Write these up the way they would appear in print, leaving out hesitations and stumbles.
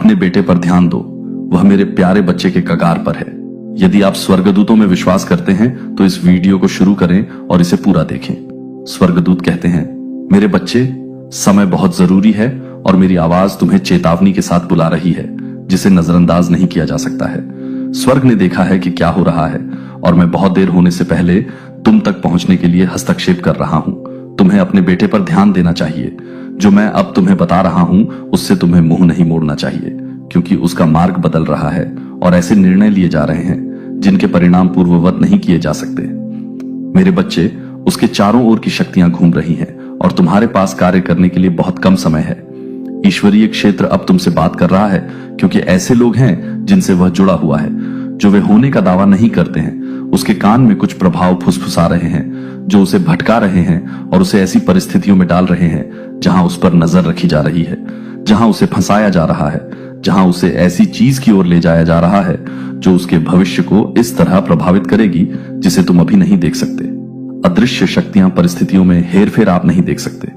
अपने बेटे पर ध्यान दो, वह मेरे प्यारे बच्चे के कगार पर है। यदि आप स्वर्गदूतों में विश्वास करते हैं तो इस वीडियो को शुरू करें और इसे पूरा देखें। स्वर्गदूत कहते हैं, मेरे बच्चे, समय बहुत जरूरी है और मेरी आवाज तुम्हें चेतावनी के साथ बुला रही है, जिसे नजरअंदाज नहीं किया जा सकता है। स्वर्ग ने देखा है कि क्या हो रहा है और मैं बहुत देर होने से पहले तुम तक पहुंचने के लिए हस्तक्षेप कर रहा हूं। तुम्हें अपने बेटे पर ध्यान देना चाहिए। जो मैं अब तुम्हें बता रहा हूं उससे तुम्हें मुंह नहीं मोड़ना चाहिए, क्योंकि उसका मार्ग बदल रहा है और ऐसे निर्णय लिए जा रहे हैं जिनके परिणाम पूर्ववत नहीं किए जा सकते। मेरे बच्चे, उसके चारों ओर की शक्तियां घूम रही हैं और तुम्हारे पास कार्य करने के लिए बहुत कम समय है। ईश्वरीय क्षेत्र अब तुमसे बात कर रहा है, क्योंकि ऐसे लोग हैं जिनसे वह जुड़ा हुआ है, जो वे होने का दावा नहीं करते हैं। उसके कान में कुछ प्रभाव फुसफुसा रहे हैं जो उसे भटका रहे हैं और उसे ऐसी परिस्थितियों में डाल रहे हैं जहां उस पर नजर रखी जा रही है, जहां उसे फंसाया जा रहा है, जहां उसे ऐसी चीज की ओर ले जाया जा रहा है जो उसके भविष्य को इस तरह प्रभावित करेगी जिसे तुम अभी नहीं देख सकते। अदृश्य शक्तियां परिस्थितियों में हेरफेर आप नहीं देख सकते।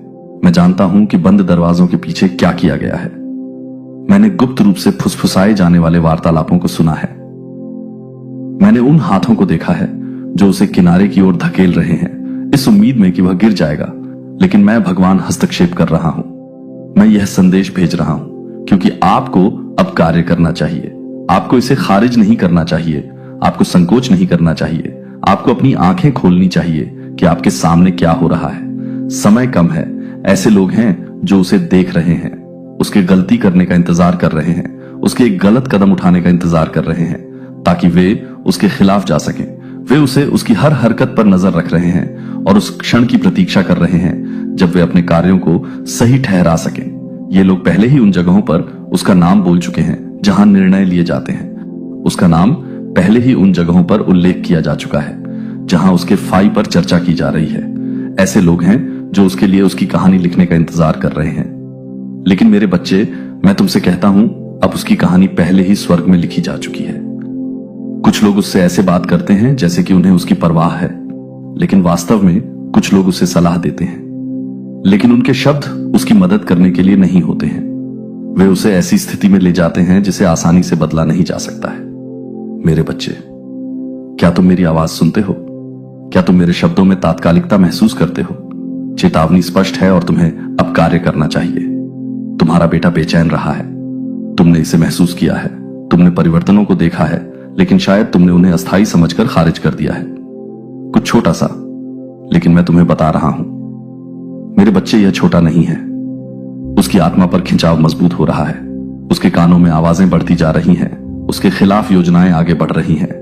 मैं जानता हूं कि बंद दरवाजों के पीछे क्या किया गया है। मैंने गुप्त रूप से फुसफुसाए जाने वाले वार्तालापों को सुना है। मैंने उन हाथों को देखा है जो उसे किनारे की ओर धकेल रहे हैं, इस उम्मीद में कि वह गिर जाएगा। लेकिन मैं भगवान हस्तक्षेप कर रहा हूं। मैं यह संदेश भेज रहा हूं क्योंकि आपको अब कार्य करना चाहिए। आपको इसे खारिज नहीं करना चाहिए। आपको संकोच नहीं करना चाहिए। आपको अपनी आंखें खोलनी चाहिए कि आपके सामने क्या हो रहा है। समय कम है। ऐसे लोग हैं जो उसे देख रहे हैं, उसके गलती करने का इंतजार कर रहे हैं, उसके एक गलत कदम उठाने का इंतजार कर रहे हैं ताकि वे उसके खिलाफ जा सकें। वे उसे उसकी हर हरकत पर नजर रख रहे हैं और उस क्षण की प्रतीक्षा कर रहे हैं जब वे अपने कार्यों को सही ठहरा सकें। ये लोग पहले ही उन जगहों पर उसका नाम बोल चुके हैं जहां निर्णय लिए जाते हैं। उसका नाम पहले ही उन जगहों पर उल्लेख किया जा चुका है जहां उसके फाई पर चर्चा की जा रही है। ऐसे लोग हैं जो उसके लिए उसकी कहानी लिखने का इंतजार कर रहे हैं। लेकिन मेरे बच्चे, मैं तुमसे कहता हूं, अब उसकी कहानी पहले ही स्वर्ग में लिखी जा चुकी है। कुछ लोग उससे ऐसे बात करते हैं जैसे कि उन्हें उसकी परवाह है, लेकिन वास्तव में कुछ लोग उसे सलाह देते हैं, लेकिन उनके शब्द उसकी मदद करने के लिए नहीं होते हैं। वे उसे ऐसी स्थिति में ले जाते हैं जिसे आसानी से बदला नहीं जा सकता है। मेरे बच्चे, क्या तुम मेरी आवाज सुनते हो? क्या तुम मेरे शब्दों में तात्कालिकता महसूस करते हो? चेतावनी स्पष्ट है और तुम्हें अब कार्य करना चाहिए। तुम्हारा बेटा बेचैन रहा है। तुमने इसे महसूस किया है। तुमने परिवर्तनों को देखा है, लेकिन शायद तुमने उन्हें अस्थायी समझकर खारिज कर दिया है। कुछ छोटा सा, लेकिन मैं तुम्हें बता रहा हूं, मेरे बच्चे, यह छोटा नहीं है। उसकी आत्मा पर खिंचाव मजबूत हो रहा है। उसके कानों में आवाजें बढ़ती जा रही हैं। उसके खिलाफ योजनाएं आगे बढ़ रही हैं।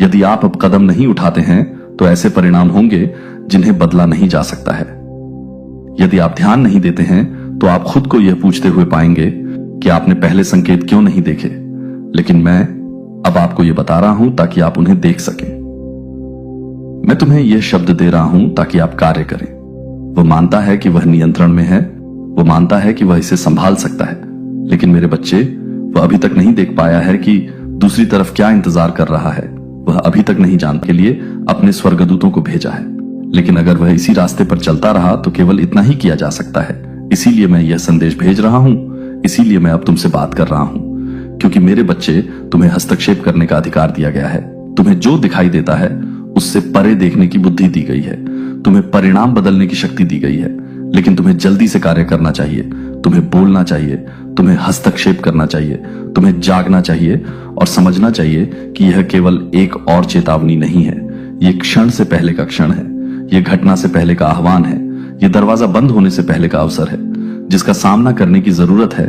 यदि आप अब कदम नहीं उठाते हैं तो ऐसे परिणाम होंगे जिन्हें बदला नहीं जा सकता है। यदि आप ध्यान नहीं देते हैं तो आप खुद को यह पूछते हुए पाएंगे कि आपने पहले संकेत क्यों नहीं देखे। लेकिन मैं अब आपको यह बता रहा हूं ताकि आप उन्हें देख सकें। मैं तुम्हें यह शब्द दे रहा हूं ताकि आप कार्य करें। वह मानता है कि वह नियंत्रण में है। वह मानता है कि वह इसे संभाल सकता है। लेकिन मेरे बच्चे, वह अभी तक नहीं देख पाया है कि दूसरी तरफ क्या इंतजार कर रहा है। वह अभी तक नहीं जानने के लिए अपने स्वर्गदूतों को भेजा है। लेकिन अगर वह इसी रास्ते पर चलता रहा तो केवल इतना ही किया जा सकता है। इसीलिए मैं यह संदेश भेज रहा हूं। इसीलिए मैं अब तुमसे बात कर रहा हूं, क्योंकि मेरे बच्चे, तुम्हें हस्तक्षेप करने का अधिकार दिया गया है। तुम्हें जो दिखाई देता है उससे परे देखने की बुद्धि दी गई है। तुम्हें परिणाम बदलने की शक्ति दी गई है। लेकिन तुम्हें जल्दी से कार्य करना चाहिए। तुम्हें बोलना चाहिए। तुम्हें हस्तक्षेप करना चाहिए। तुम्हें जागना चाहिए और समझना चाहिए कि यह केवल एक और चेतावनी नहीं है। यह क्षण से पहले का क्षण है। यह घटना से पहले का आह्वान है। यह दरवाजा बंद होने से पहले का अवसर है। जिसका सामना करने की जरूरत है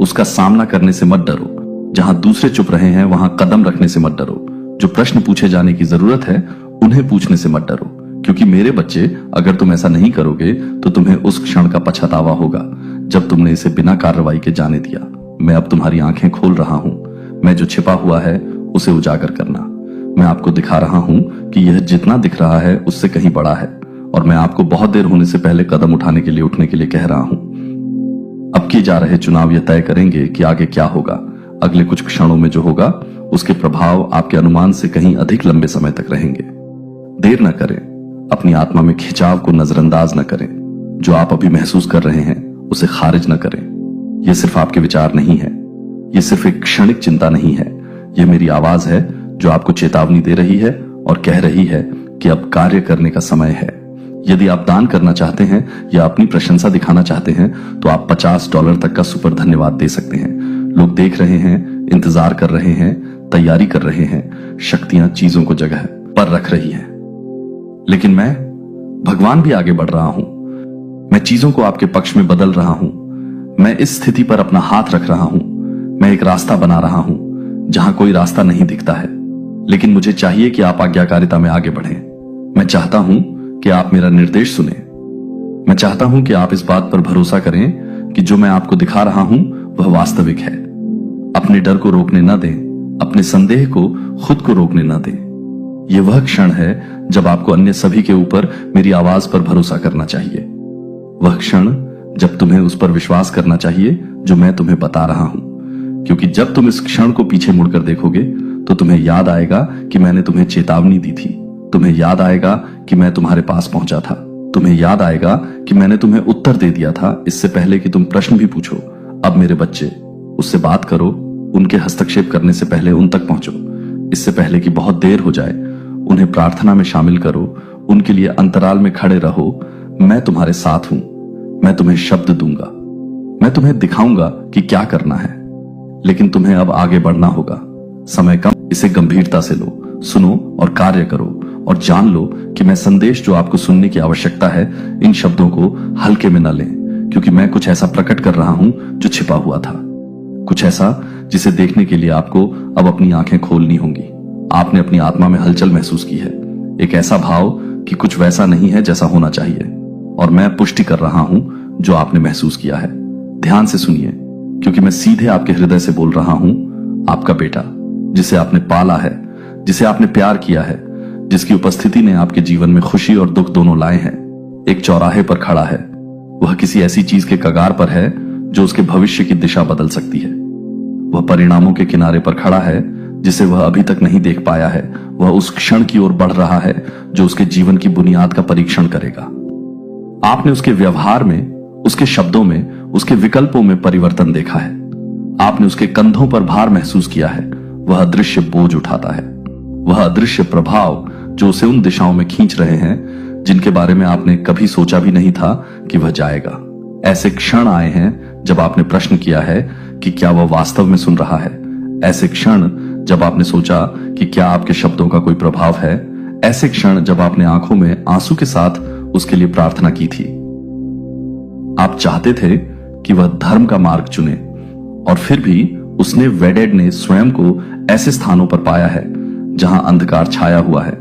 उसका सामना करने से मत डरो। जहां दूसरे चुप रहे हैं वहां कदम रखने से मत डरो। जो प्रश्न पूछे जाने की जरूरत है उन्हें पूछने से मत डरो, क्योंकि मेरे बच्चे, अगर तुम ऐसा नहीं करोगे तो तुम्हें उस क्षण का पछतावा होगा जब तुमने इसे बिना कार्रवाई के जाने दिया। मैं अब तुम्हारी आंखें खोल रहा हूं। मैं जो छिपा हुआ है उसे उजागर करना। मैं आपको दिखा रहा हूं कि यह जितना दिख रहा है उससे कहीं बड़ा है, और मैं आपको बहुत देर होने से पहले कदम उठाने के लिए उठने के लिए कह रहा हूं। अब किए जा रहे चुनाव यह तय करेंगे कि आगे क्या होगा। अगले कुछ क्षणों में जो होगा उसके प्रभाव आपके अनुमान से कहीं अधिक लंबे समय तक रहेंगे। देर न करें। अपनी आत्मा में खिंचाव को नजरअंदाज न करें। जो आप अभी महसूस कर रहे हैं उसे खारिज न करें। यह सिर्फ आपके विचार नहीं है, ये सिर्फ एक क्षणिक चिंता नहीं है, यह मेरी आवाज है जो आपको चेतावनी दे रही है और कह रही है कि अब कार्य करने का समय है। यदि आप दान करना चाहते हैं या अपनी प्रशंसा दिखाना चाहते हैं तो आप $50 तक का सुपर धन्यवाद दे सकते हैं। लोग देख रहे हैं, इंतजार कर रहे हैं, तैयारी कर रहे हैं, शक्तियां चीजों को जगह पर रख रही हैं। लेकिन मैं, भगवान भी आगे बढ़ रहा हूं। मैं चीजों को आपके पक्ष में बदल रहा हूं। मैं इस स्थिति पर अपना हाथ रख रहा हूं। मैं एक रास्ता बना रहा हूं जहां कोई रास्ता नहीं दिखता है, लेकिन मुझे चाहिए कि आप आज्ञाकारिता में आगे बढ़ें। मैं चाहता हूं कि आप मेरा निर्देश सुने। मैं चाहता हूं कि आप इस बात पर भरोसा करें कि जो मैं आपको दिखा रहा हूं वह वास्तविक है। अपने डर को रोकने न दें, अपने संदेह को खुद को रोकने न दें। यह वह क्षण है जब आपको अन्य सभी के ऊपर मेरी आवाज पर भरोसा करना चाहिए। वह क्षण जब तुम्हें उस पर विश्वास करना चाहिए जो मैं तुम्हें बता रहा हूं, क्योंकि जब तुम इस क्षण को पीछे मुड़कर देखोगे तो तुम्हें याद आएगा कि मैंने तुम्हें चेतावनी दी थी। तुम्हें याद आएगा कि मैं तुम्हारे पास पहुंचा था। तुम्हें याद आएगा कि मैंने तुम्हें उत्तर दे दिया था इससे पहले कि तुम प्रश्न भी पूछो। अब मेरे बच्चे, उससे बात करो, उनके हस्तक्षेप करने से पहले उन तक पहुंचो, इससे पहले कि बहुत देर हो जाए। उन्हें प्रार्थना में शामिल करो, उनके लिए अंतराल में खड़े रहो। मैं तुम्हारे साथ हूं। मैं तुम्हें शब्द दूंगा, मैं तुम्हें दिखाऊंगा कि क्या करना है, लेकिन तुम्हें अब आगे बढ़ना होगा। समय कम, इसे गंभीरता से लो, सुनो और कार्य करो और जान लो कि मैं संदेश जो आपको सुनने की आवश्यकता है, इन शब्दों को हल्के में न लें, क्योंकि मैं कुछ ऐसा प्रकट कर रहा हूं जो छिपा हुआ था, कुछ ऐसा जिसे देखने के लिए आपको अब अपनी आंखें खोलनी होंगी। आपने अपनी आत्मा में हलचल महसूस की है, एक ऐसा भाव कि कुछ वैसा नहीं है जैसा होना चाहिए, और मैं पुष्टि कर रहा हूं जो आपने महसूस किया है। ध्यान से सुनिए, क्योंकि मैं सीधे आपके हृदय से बोल रहा हूं। आपका बेटा, जिसे आपने पाला है, जिसे आपने प्यार किया है, जिसकी उपस्थिति ने आपके जीवन में खुशी और दुख दोनों लाए हैं, एक चौराहे पर खड़ा है। वह किसी ऐसी चीज के कगार पर है जो उसके भविष्य की दिशा बदल सकती है। वह परिणामों के किनारे पर खड़ा है जिसे वह अभी तक नहीं देख पाया है। वह उस क्षण की ओर बढ़ रहा है जो उसके जीवन की बुनियाद का परीक्षण करेगा। आपने उसके व्यवहार में, उसके शब्दों में, उसके विकल्पों में परिवर्तन देखा है। आपने उसके कंधों पर भार महसूस किया है। वह अदृश्य बोझ उठाता है, वह अदृश्य प्रभाव जो उसे उन दिशाओं में खींच रहे हैं जिनके बारे में आपने कभी सोचा भी नहीं था कि वह जाएगा। ऐसे क्षण आए हैं जब आपने प्रश्न किया है कि क्या वह वास्तव में सुन रहा है। ऐसे क्षण जब आपने सोचा कि क्या आपके शब्दों का कोई प्रभाव है। ऐसे क्षण जब आपने आंखों में आंसू के साथ उसके लिए प्रार्थना की थी। आप चाहते थे कि वह धर्म का मार्ग चुने, और फिर भी उसने, वेडेड ने स्वयं को ऐसे स्थानों पर पाया है जहां अंधकार छाया हुआ है,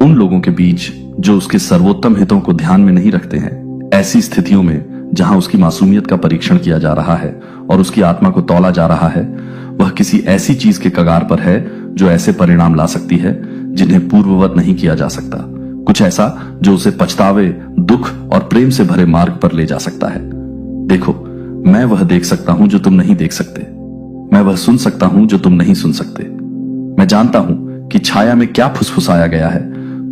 उन लोगों के बीच जो उसके सर्वोत्तम हितों को ध्यान में नहीं रखते हैं। ऐसी स्थितियों में जहां उसकी मासूमियत का परीक्षण किया जा रहा है और उसकी आत्मा को तौला जा रहा है, वह किसी ऐसी चीज के कगार पर है जो ऐसे परिणाम ला सकती है जिन्हें पूर्ववत नहीं किया जा सकता। कुछ ऐसा जो उसे पछतावे, दुख और प्रेम से भरे मार्ग पर ले जा सकता है। देखो, मैं वह देख सकता हूं जो तुम नहीं देख सकते। मैं वह सुन सकता हूं जो तुम नहीं सुन सकते। मैं जानता हूं कि छाया में क्या फुसफुसाया गया है,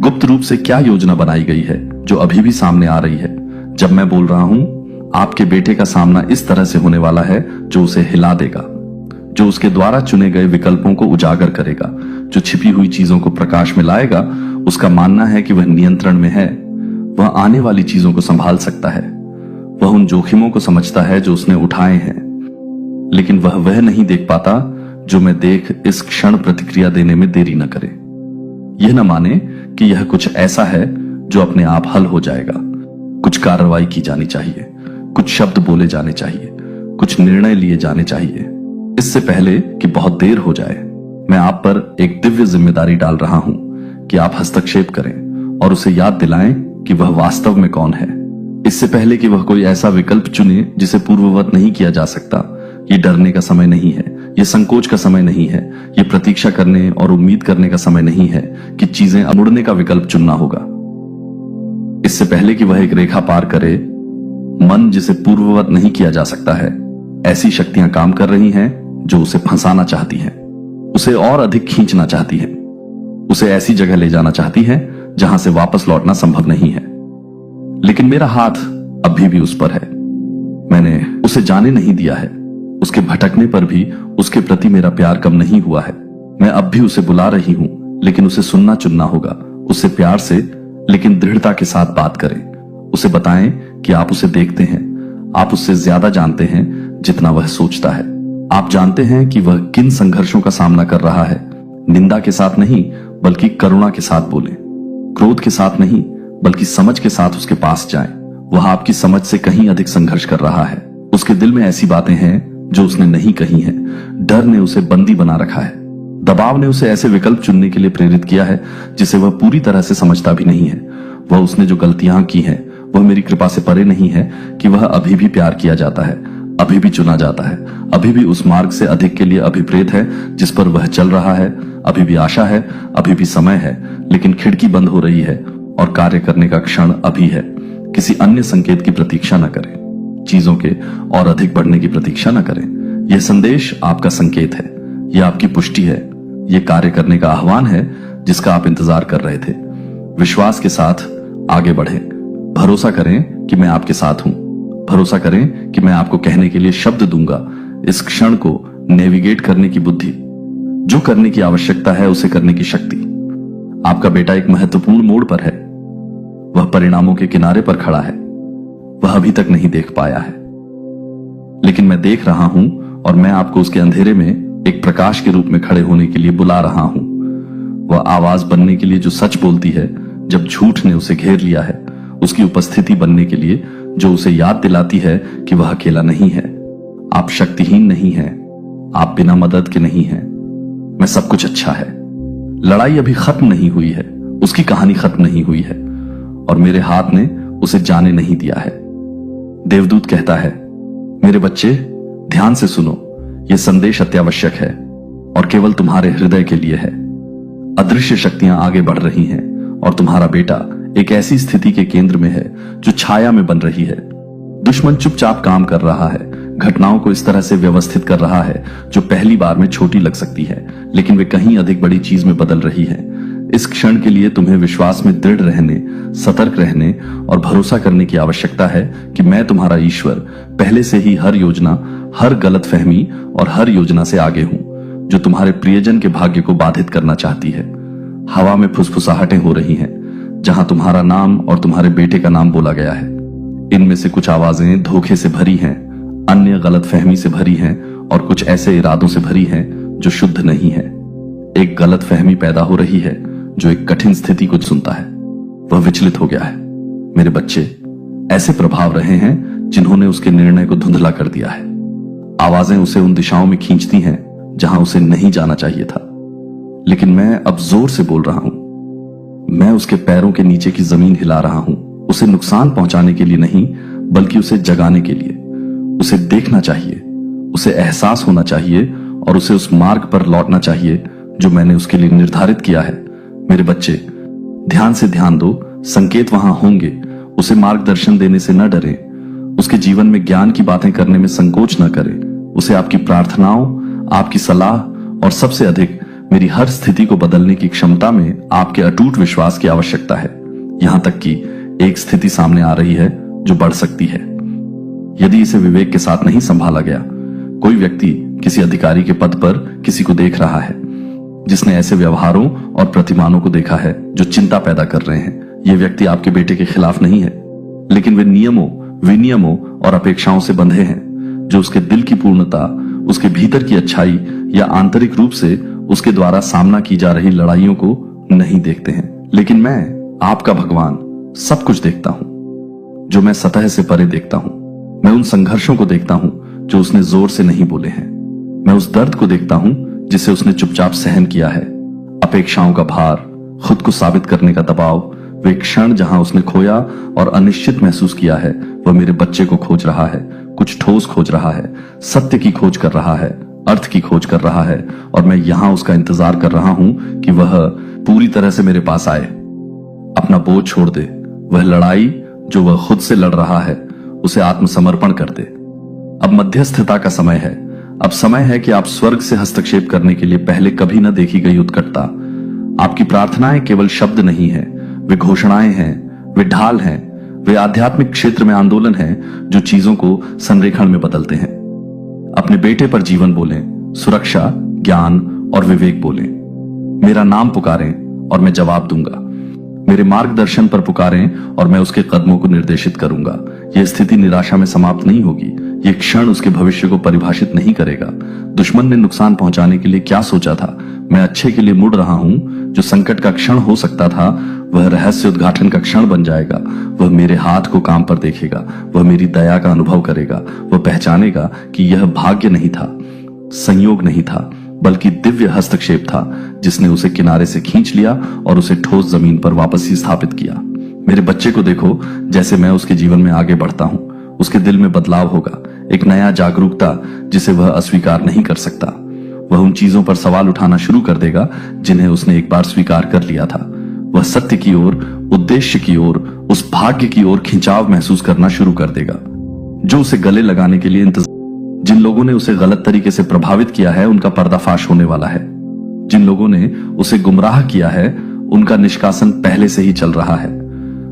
गुप्त रूप से क्या योजना बनाई गई है जो अभी भी सामने आ रही है। जब मैं बोल रहा हूं, आपके बेटे का सामना इस तरह से होने वाला है जो उसे हिला देगा, जो उसके द्वारा चुने गए विकल्पों को उजागर करेगा, जो छिपी हुई चीजों को प्रकाश में लाएगा। उसका मानना है कि वह नियंत्रण में है, वह आने वाली चीजों को संभाल सकता है, वह उन जोखिमों को समझता है जो उसने उठाए हैं, लेकिन वह नहीं देख पाता जो मैं देख इस क्षण प्रतिक्रिया देने में देरी न करे। यह न माने कि यह कुछ ऐसा है जो अपने आप हल हो जाएगा। कुछ कार्रवाई की जानी चाहिए, कुछ शब्द बोले जाने चाहिए, कुछ निर्णय लिए जाने चाहिए इससे पहले कि बहुत देर हो जाए। मैं आप पर एक दिव्य जिम्मेदारी डाल रहा हूं कि आप हस्तक्षेप करें और उसे याद दिलाएं कि वह वास्तव में कौन है, इससे पहले कि वह कोई ऐसा विकल्प चुने जिसे पूर्ववत नहीं किया जा सकता। ये डरने का समय नहीं है, ये संकोच का समय नहीं है, ये प्रतीक्षा करने और उम्मीद करने का समय नहीं है कि चीजें मुड़ने का विकल्प चुनना होगा। इससे पहले कि वह एक रेखा पार करे, मन जिसे पूर्ववत नहीं किया जा सकता है, ऐसी शक्तियां काम कर रही हैं जो उसे फंसाना चाहती हैं, उसे और अधिक खींचना चाहती हैं, उसे ऐसी जगह ले जाना चाहती हैं जहां से वापस लौटना संभव नहीं है। लेकिन मेरा हाथ अभी भी उस पर है। मैंने उसे जाने नहीं दिया है, उसके भटकने पर भी उसके प्रति मेरा प्यार कम नहीं हुआ है। मैं अब भी उसे बुला रही हूं, लेकिन उसे सुनना चुनना होगा। उससे प्यार से लेकिन दृढ़ता के साथ बात करें। उसे बताएं कि आप उसे देखते हैं, आप उससे ज्यादा जानते हैं जितना वह सोचता है। आप जानते हैं कि वह किन संघर्षों का सामना कर रहा है। निंदा के साथ नहीं बल्कि करुणा के साथ बोलें। क्रोध के साथ नहीं बल्कि समझ के साथ उसके पास जाएं। वह आपकी समझ से कहीं अधिक संघर्ष कर रहा है। उसके दिल में ऐसी बातें हैं जो उसने नहीं कही हैं। डर ने उसे बंदी बना रखा है। दबाव ने उसे ऐसे विकल्प चुनने के लिए प्रेरित किया है जिसे वह पूरी तरह से समझता भी नहीं है। वह उसने जो गलतियां की हैं वह मेरी कृपा से परे नहीं है कि वह अभी भी प्यार किया जाता है, अभी भी चुना जाता है, अभी भी उस मार्ग से अधिक के लिए अभिप्रेत है जिस पर वह चल रहा है। अभी भी आशा है, अभी भी समय है, लेकिन खिड़की बंद हो रही है और कार्य करने का क्षण अभी है। किसी अन्य संकेत की प्रतीक्षा न करें, चीजों के और अधिक बढ़ने की प्रतीक्षा न करें। यह संदेश आपका संकेत है, यह आपकी पुष्टि है, यह कार्य करने का आह्वान है जिसका आप इंतजार कर रहे थे। विश्वास के साथ आगे बढ़ें। भरोसा करें कि मैं आपके साथ हूं। भरोसा करें कि मैं आपको कहने के लिए शब्द दूंगा। इस क्षण को नेविगेट करने की बुद्धि, जो करने की आवश्यकता है उसे करने की शक्ति। आपका बेटा एक महत्वपूर्ण मोड़ पर है। वह परिणामों के किनारे पर खड़ा है। वह अभी तक नहीं देख पाया है, लेकिन मैं देख रहा हूं और मैं आपको उसके अंधेरे में एक प्रकाश के रूप में खड़े होने के लिए बुला रहा हूं। वह आवाज बनने के लिए जो सच बोलती है जब झूठ ने उसे घेर लिया है, उसकी उपस्थिति बनने के लिए जो उसे याद दिलाती है कि वह अकेला नहीं है। आप शक्तिहीन नहीं हैं, आप बिना मदद के नहीं हैं। मैं सब कुछ अच्छा है। लड़ाई अभी खत्म नहीं हुई है, उसकी कहानी खत्म नहीं हुई है और मेरे हाथ ने उसे जाने नहीं दिया है। देवदूत कहता है, मेरे बच्चे ध्यान से सुनो, यह संदेश अत्यावश्यक है और केवल तुम्हारे हृदय के लिए है। अदृश्य शक्तियां आगे बढ़ रही हैं और तुम्हारा बेटा एक ऐसी स्थिति के केंद्र में है जो छाया में बन रही है। दुश्मन चुपचाप काम कर रहा है, घटनाओं को इस तरह से व्यवस्थित कर रहा है जो पहली बार में छोटी लग सकती है, लेकिन वे कहीं अधिक बड़ी चीज में बदल रही है। इस क्षण के लिए तुम्हें विश्वास में दृढ़ रहने, सतर्क रहने और भरोसा करने की आवश्यकता है कि मैं तुम्हारा ईश्वर पहले से ही हर योजना, हर गलतफहमी और हर योजना से आगे हूं जो तुम्हारे प्रियजन के भाग्य को बाधित करना चाहती है। हवा में फुसफुसाहटें हो रही हैं जहां तुम्हारा नाम और तुम्हारे बेटे का नाम बोला गया है। इनमें से कुछ आवाजें धोखे से भरी हैं, अन्य गलतफहमी से भरी हैं और कुछ ऐसे इरादों से भरी हैं जो शुद्ध नहीं है। एक गलतफहमी पैदा हो रही है जो एक कठिन स्थिति को सुनता है, वह विचलित हो गया है। मेरे बच्चे, ऐसे प्रभाव रहे हैं जिन्होंने उसके निर्णय को धुंधला कर दिया है। आवाजें उसे उन दिशाओं में खींचती हैं जहां उसे नहीं जाना चाहिए था, लेकिन मैं अब जोर से बोल रहा हूं। मैं उसके पैरों के नीचे की जमीन हिला रहा हूं, उसे नुकसान पहुंचाने के लिए नहीं बल्कि उसे जगाने के लिए। उसे देखना चाहिए, उसे एहसास होना चाहिए और उसे उस मार्ग पर लौटना चाहिए जो मैंने उसके लिए निर्धारित किया है। मेरे बच्चे, ध्यान से ध्यान दो, संकेत वहां होंगे। उसे मार्गदर्शन देने से न डरें। उसके जीवन में ज्ञान की बातें करने में संकोच न करें। उसे आपकी प्रार्थनाओं, आपकी सलाह और सबसे अधिक मेरी हर स्थिति को बदलने की क्षमता में आपके अटूट विश्वास की आवश्यकता है। यहां तक कि एक स्थिति सामने आ रही है जो बढ़ सकती है यदि इसे विवेक के साथ नहीं संभाला गया। कोई व्यक्ति किसी अधिकारी के पद पर किसी को देख रहा है जिसने ऐसे व्यवहारों और प्रतिमानों को देखा है जो चिंता पैदा कर रहे हैं। यह व्यक्ति आपके बेटे के खिलाफ नहीं है, लेकिन वे नियमों, विनियमों और अपेक्षाओं से बंधे हैं जो उसके दिल की पूर्णता, उसके भीतर की अच्छाई या आंतरिक रूप से उसके द्वारा सामना की जा रही लड़ाइयों को नहीं देखते हैं। लेकिन मैं, आपका भगवान, सब कुछ देखता हूं जो मैं सतह से परे देखता हूं। मैं उन संघर्षों को देखता हूं जो उसने जोर से नहीं बोले हैं। मैं उस दर्द को देखता हूं जिसे उसने चुपचाप सहन किया है। अपेक्षाओं का भार, खुद को साबित करने का दबाव, वे क्षण जहां उसने खोया और अनिश्चित महसूस किया है। वह मेरे बच्चे को खोज रहा है, कुछ ठोस खोज रहा है, सत्य की खोज कर रहा है, अर्थ की खोज कर रहा है और मैं यहां उसका इंतजार कर रहा हूं कि वह पूरी तरह से मेरे पास आए। अपना बोझ छोड़ दे। वह लड़ाई जो वह खुद से लड़ रहा है उसे आत्मसमर्पण कर दे। अब मध्यस्थता का समय है। अब समय है कि आप स्वर्ग से हस्तक्षेप करने के लिए पहले कभी न देखी गई उत्कटता। आपकी प्रार्थनाएं केवल शब्द नहीं है, वे घोषणाएं हैं, वे ढाल हैं, वे आध्यात्मिक क्षेत्र में आंदोलन हैं जो चीजों को संरेखण में बदलते हैं। अपने बेटे पर जीवन बोलें, सुरक्षा, ज्ञान और विवेक बोलें। मेरा नाम पुकारें और मैं जवाब दूंगा। मेरे मार्गदर्शन पर पुकारें और मैं उसके कदमों को निर्देशित करूंगा। यह स्थिति निराशा में समाप्त नहीं होगी। यह क्षण उसके भविष्य को परिभाषित नहीं करेगा। दुश्मन ने नुकसान पहुंचाने के लिए क्या सोचा था, मैं अच्छे के लिए मुड़ रहा हूं। जो संकट का क्षण हो सकता था वह रहस्य उद्घाटन का क्षण बन जाएगा। वह मेरे हाथ को काम पर देखेगा। वह मेरी दया का अनुभव करेगा। वह पहचानेगा कि यह भाग्य नहीं था, संयोग नहीं था, बल्कि दिव्य हस्तक्षेप था जिसने उसे किनारे से खींच लिया और उसे ठोस जमीन पर वापस ही स्थापित किया। मेरे बच्चे को देखो, जैसे मैं उसके जीवन में आगे बढ़ता हूं, उसके दिल में बदलाव होगा, एक नया जागरूकता जिसे वह अस्वीकार नहीं कर सकता। वह उन चीजों पर सवाल उठाना शुरू कर देगा जिन्हें उसने एक बार स्वीकार कर लिया था। वह सत्य की ओर, उद्देश्य की ओर, उस भाग्य की ओर खिंचाव महसूस करना शुरू कर देगा जो उसे गले लगाने के लिए इंतजार। जिन लोगों ने उसे गलत तरीके से प्रभावित किया है उनका पर्दाफाश होने वाला है। जिन लोगों ने उसे गुमराह किया है उनका निष्कासन पहले से ही चल रहा है।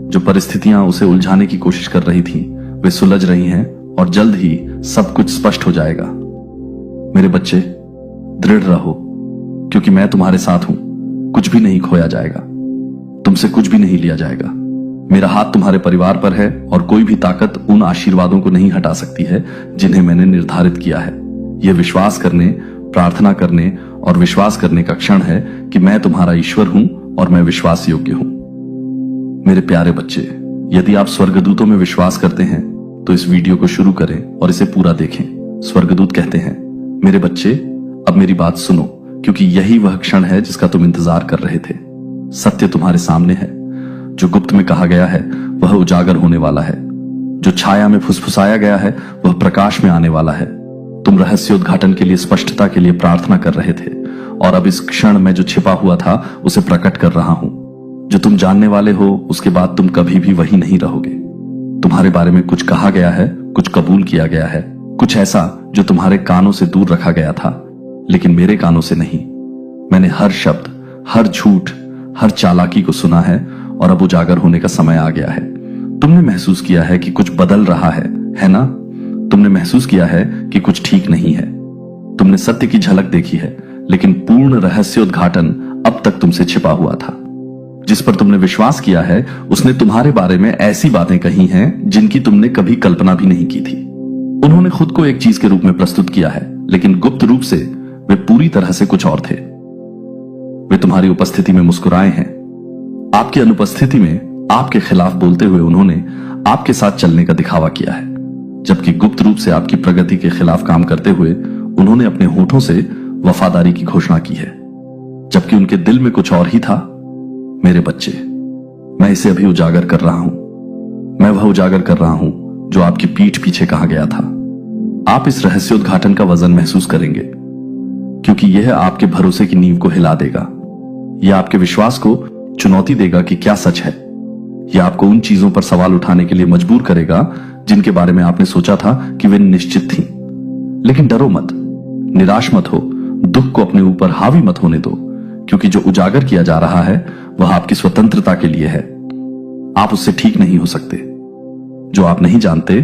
जो परिस्थितियां उसे उलझाने की कोशिश कर रही थी वे सुलझ रही हैं और जल्द ही सब कुछ स्पष्ट हो जाएगा। मेरे बच्चे, दृढ़ रहो, क्योंकि मैं तुम्हारे साथ हूं। कुछ भी नहीं खोया जाएगा, तुमसे कुछ भी नहीं लिया जाएगा। मेरा हाथ तुम्हारे परिवार पर है और कोई भी ताकत उन आशीर्वादों को नहीं हटा सकती है जिन्हें मैंने निर्धारित किया है। यह विश्वास करने, प्रार्थना करने और विश्वास करने का क्षण है कि मैं तुम्हारा ईश्वर हूं और मैं विश्वास योग्य हूं। मेरे प्यारे बच्चे, यदि आप स्वर्गदूतों में विश्वास करते हैं तो इस वीडियो को शुरू करें और इसे पूरा देखें। स्वर्गदूत कहते हैं, मेरे बच्चे, अब मेरी बात सुनो, क्योंकि यही वह क्षण है जिसका तुम इंतजार कर रहे थे। सत्य तुम्हारे सामने है। जो गुप्त में कहा गया है वह उजागर होने वाला है। जो छाया में फुसफुसाया गया है वह प्रकाश में आने वाला है। तुम रहस्य उद्घाटन के लिए, स्पष्टता के लिए प्रार्थना कर रहे थे और अब इस क्षण में जो छिपा हुआ था उसे प्रकट कर रहा हूं। जो तुम जानने वाले हो उसके बाद तुम कभी भी वही नहीं रहोगे। तुम्हारे बारे में कुछ कहा गया है, कुछ कबूल किया गया है, कुछ ऐसा जो तुम्हारे कानों से दूर रखा गया था, लेकिन मेरे कानों से नहीं। मैंने हर शब्द, हर झूठ, हर चालाकी को सुना है और अब उजागर होने का समय आ गया है। तुमने महसूस किया है कि कुछ बदल रहा है ना? तुमने महसूस किया है कि कुछ ठीक नहीं है। तुमने सत्य की झलक देखी है, लेकिन पूर्ण रहस्य उद्घाटन अब तक तुमसे छिपा हुआ था। जिस पर तुमने विश्वास किया है उसने तुम्हारे बारे में ऐसी बातें कही हैं जिनकी तुमने कभी कल्पना भी नहीं की थी। उन्होंने खुद को एक चीज के रूप में प्रस्तुत किया है, लेकिन गुप्त रूप से वे पूरी तरह से कुछ और थे। वे तुम्हारी उपस्थिति में मुस्कुराए हैं। आपकी अनुपस्थिति में आपके खिलाफ बोलते हुए उन्होंने आपके साथ चलने का दिखावा किया है, जबकि गुप्त रूप से आपकी प्रगति के खिलाफ काम करते हुए उन्होंने अपने होठों से वफादारी की घोषणा की है, जबकि उनके दिल में कुछ और ही था। मेरे बच्चे, मैं इसे अभी उजागर कर रहा हूं। मैं वह उजागर कर रहा हूं जो आपकी पीठ पीछे कहा गया था। आप इस रहस्य उद्घाटन का वजन महसूस करेंगे, क्योंकि यह आपके भरोसे की नींव को हिला देगा। यह आपके विश्वास को चुनौती देगा कि क्या सच है। यह आपको उन चीजों पर सवाल उठाने के लिए मजबूर करेगा जिनके बारे में आपने सोचा था कि वे निश्चित थीं। लेकिन डरो मत, निराश मत हो, दुख को अपने ऊपर हावी मत होने दो, क्योंकि जो उजागर किया जा रहा है वह आपकी स्वतंत्रता के लिए है। आप उससे ठीक नहीं हो सकते। जो आप नहीं जानते,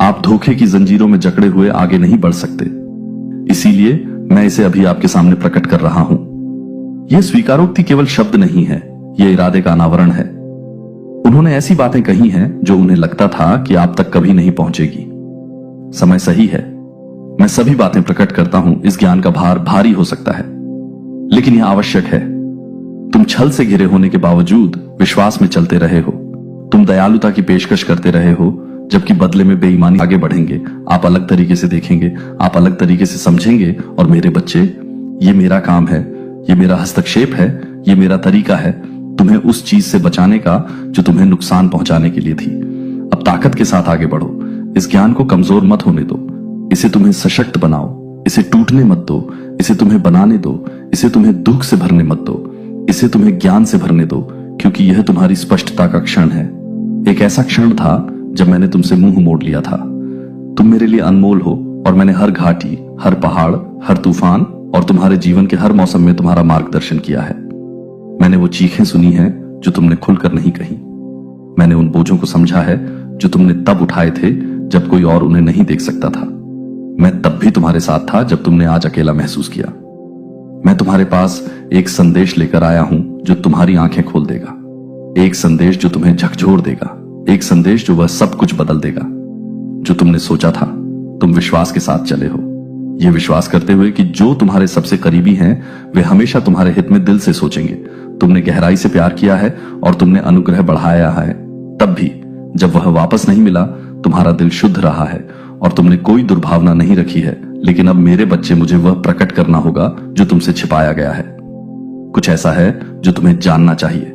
आप धोखे की जंजीरों में जकड़े हुए आगे नहीं बढ़ सकते। इसीलिए मैं इसे अभी आपके सामने प्रकट कर रहा हूं। यह स्वीकारोक्ति केवल शब्द नहीं है, यह इरादे का अनावरण है। उन्होंने ऐसी बातें कही हैं जो उन्हें लगता था कि आप तक कभी नहीं पहुंचेगी। समय सही है। मैं सभी बातें प्रकट करता हूं। इस ज्ञान का भार भारी हो सकता है, लेकिन यह आवश्यक है। तुम छल से घिरे होने के बावजूद विश्वास में चलते रहे हो। तुम दयालुता की पेशकश करते रहे हो, जबकि बदले में बेईमानी। आगे बढ़ेंगे, आप अलग तरीके से देखेंगे, आप अलग तरीके से समझेंगे। और मेरे बच्चे, ये मेरा काम है, ये मेरा हस्तक्षेप है, ये मेरा तरीका है तुम्हें उस चीज से बचाने का जो तुम्हें नुकसान पहुंचाने के लिए थी। अब ताकत के साथ आगे बढ़ो। इस ज्ञान को कमजोर मत होने दो। इसे तुम्हें सशक्त बनाओ। इसे टूटने मत दो। इसे तुम्हें बनाने दो। इसे तुम्हें दुख से भरने मत दो। इसे तुम्हें ज्ञान से भरने दो, क्योंकि यह तुम्हारी स्पष्टता का क्षण है। एक ऐसा क्षण था जब मैंने तुमसे मुंह मोड़ लिया था। तुम मेरे लिए अनमोल हो और मैंने हर घाटी, हर पहाड़, हर तूफान और तुम्हारे जीवन के हर मौसम में तुम्हारा मार्गदर्शन किया है। मैंने वो चीखें सुनी हैं जो तुमने खुलकर नहीं कही। मैंने उन बोझों को समझा है जो तुमने तब उठाए थे जब कोई और उन्हें नहीं देख सकता था। मैं तब भी तुम्हारे साथ था जब तुमने आज अकेला महसूस किया। मैं तुम्हारे पास एक संदेश लेकर आया हूं जो तुम्हारी आंखें खोल देगा, एक संदेश जो तुम्हें झकझोर देगा, एक संदेश जो वह सब कुछ बदल देगा जो तुमने सोचा था। तुम विश्वास के साथ चले हो, यह विश्वास करते हुए कि जो तुम्हारे सबसे करीबी हैं वे हमेशा तुम्हारे हित में दिल से सोचेंगे। तुमने गहराई से प्यार किया है और तुमने अनुग्रह बढ़ाया है। तब भी जब वह वापस नहीं मिला, तुम्हारा दिल शुद्ध रहा है और तुमने कोई दुर्भावना नहीं रखी है। लेकिन अब मेरे बच्चे, मुझे वह प्रकट करना होगा जो तुमसे छिपाया गया है। कुछ ऐसा है जो तुम्हें जानना चाहिए,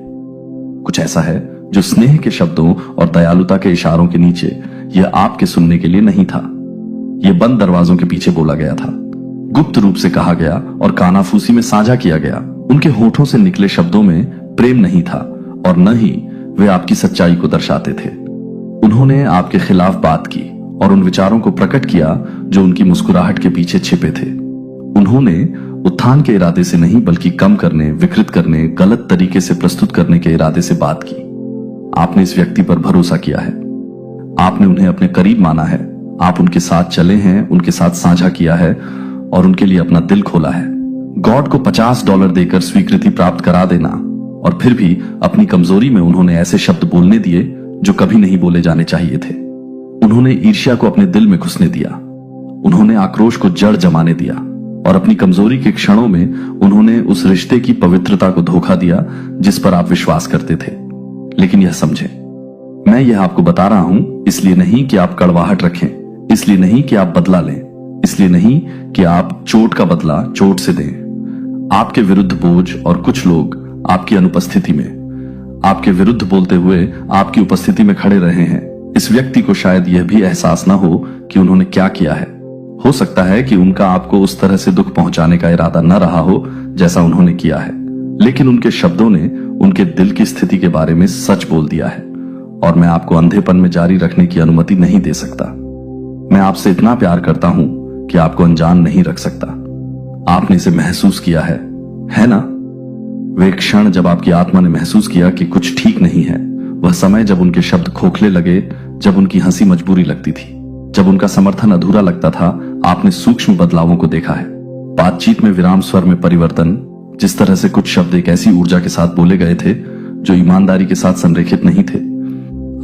कुछ ऐसा है जो स्नेह के शब्दों और दयालुता के इशारों के नीचे यह आपके सुनने के लिए नहीं था। यह बंद दरवाजों के पीछे बोला गया था, गुप्त रूप से कहा गया और कानाफूसी में साझा किया गया। उनके होठों से निकले शब्दों में प्रेम नहीं था और न ही वे आपकी सच्चाई को दर्शाते थे। उन्होंने आपके खिलाफ बात की और उन विचारों को प्रकट किया जो उनकी मुस्कुराहट के पीछे छिपे थे। उन्होंने उत्थान के इरादे से नहीं बल्कि कम करने, विकृत करने, गलत तरीके से प्रस्तुत करने के इरादे से बात की। आपने इस व्यक्ति पर भरोसा किया है, आपने उन्हें अपने करीब माना है, आप उनके साथ चले हैं, उनके साथ साझा किया है और उनके लिए अपना दिल खोला है। गॉड को $50 देकर स्वीकृति प्राप्त करा देना और फिर भी अपनी कमजोरी में उन्होंने ऐसे शब्द बोलने दिए जो कभी नहीं बोले जाने चाहिए थे। उन्होंने ईर्ष्या को अपने दिल में घुसने दिया, उन्होंने आक्रोश को जड़ जमाने दिया और अपनी कमजोरी के क्षणों में उन्होंने उस रिश्ते की पवित्रता को धोखा दिया जिस पर आप विश्वास करते थे। लेकिन यह समझें, मैं यह आपको बता रहा हूं इसलिए नहीं कि आप कड़वाहट रखें, इसलिए नहीं कि आप बदला लें, इसलिए नहीं कि आप चोट का बदला चोट से दें। आपके विरुद्ध बोझ और कुछ लोग आपकी अनुपस्थिति में, आपके विरुद्ध बोलते हुए आपकी उपस्थिति में खड़े रहे हैं। इस व्यक्ति को शायद यह भी एहसास ना हो कि उन्होंने क्या किया है। हो सकता है कि उनका आपको उस तरह से दुख पहुंचाने का इरादा न रहा हो जैसा उन्होंने किया है, लेकिन उनके शब्दों ने उनके दिल की स्थिति के बारे में सच बोल दिया है और मैं आपको अंधेपन में जारी रखने की अनुमति नहीं दे सकता। मैं आपसे इतना प्यार करता हूं कि आपको अनजान नहीं रख सकता। आपने इसे महसूस किया है ना? वे क्षण जब आपकी आत्मा ने महसूस किया कि कुछ ठीक नहीं है, वह समय जब उनके शब्द खोखले लगे, जब उनकी हंसी मजबूरी लगती थी, जब उनका समर्थन अधूरा लगता था, आपने सूक्ष्म बदलावों को देखा है। बातचीत में विराम स्वर में परिवर्तन, जिस तरह से कुछ शब्द एक ऐसी ऊर्जा के साथ बोले गए थे जो ईमानदारी के साथ संरेखित नहीं थे।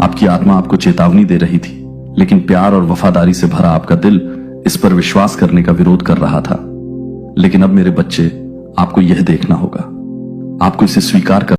आपकी आत्मा आपको चेतावनी दे रही थी, लेकिन प्यार और वफादारी से भरा आपका दिल इस पर विश्वास करने का विरोध कर रहा था। लेकिन अब मेरे बच्चे, आपको यह देखना होगा, आपको इसे स्वीकार कर